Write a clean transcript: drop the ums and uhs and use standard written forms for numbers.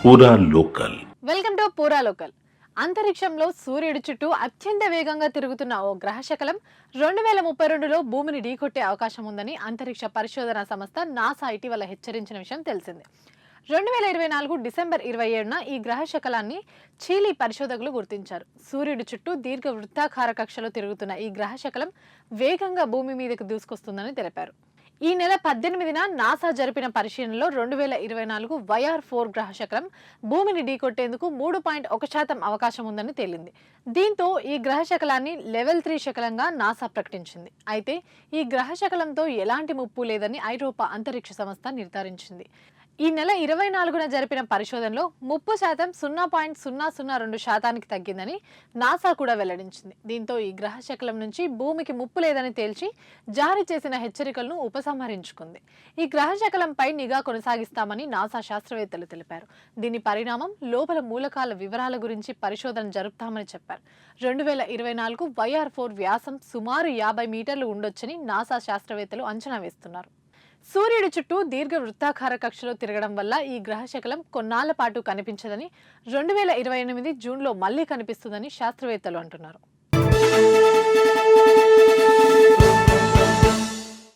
పూరా local. Welcome to పూరా local. అంతరిక్షంలో సూర్యుడి చుట్టూ అత్యంత వేగంగా తిరుగుతున్న ఓ గ్రహశకలం 2032లో భూమిని ఢీకొట్టే అవకాశం ఉందని అంతరిక్ష పరిశోధన సంస్థ నాసా ఇటీవల హెచ్చరించిన విషయం తెలిసిందే. 2024 డిసెంబర్ 27న ఈ గ్రహశకలాన్ని చీలీ పరిశోధకులు గుర్తించారు. సూర్యుడి చుట్టూ దీర్ఘ వృత్తాకార కక్షలో తిరుగుతున్న ఈ గ్రహశకలం వేగంగా భూమి మీదకు దూసుకొస్తుందని తెలిపారు. ఈ నెల 18న నాసా జరిపిన పరిశీలనలో 2024 వైఆర్-4 గ్రహశకలం భూమిని ఢీకొట్టేందుకు 3.1% అవకాశం ఉందని తేలింది. దీంతో ఈ గ్రహశకలాన్ని లెవెల్ 3 శకలంగా నాసా ప్రకటించింది. అయితే ఈ గ్రహశకలంతో ఎలాంటి ముప్పు లేదని ఐరోపా అంతరిక్ష సంస్థ నిర్ధారించింది. ఈ నెల 24న జరిపిన పరిశోధనలో ముప్పు శాతం 0.002% తగ్గిందని నాసా కూడా వెల్లడించింది. దీంతో ఈ గ్రహశకలం నుంచి భూమికి ముప్పు లేదని తేల్చి జారీ చేసిన హెచ్చరికలను ఉపసంహరించుకుంది. ఈ గ్రహశకలంపై నిఘా కొనసాగిస్తామని నాసా శాస్త్రవేత్తలు తెలిపారు. దీని పరిణామం, లోపల మూలకాల వివరాల గురించి పరిశోధన జరుపుతామని చెప్పారు. 2024 వైఆర్-4 వ్యాసం సుమారు 50 మీటర్లు ఉండొచ్చని నాసా శాస్త్రవేత్తలు అంచనా వేస్తున్నారు. సూర్యుడి చుట్టూ దీర్ఘ వృత్తాకార కక్షలో తిరగడం వల్ల ఈ గ్రహశకలం కొన్నాళ్ల పాటు కనిపించదని, 2028 జూన్లో మళ్లీ కనిపిస్తుందని శాస్త్రవేత్తలు అంటున్నారు.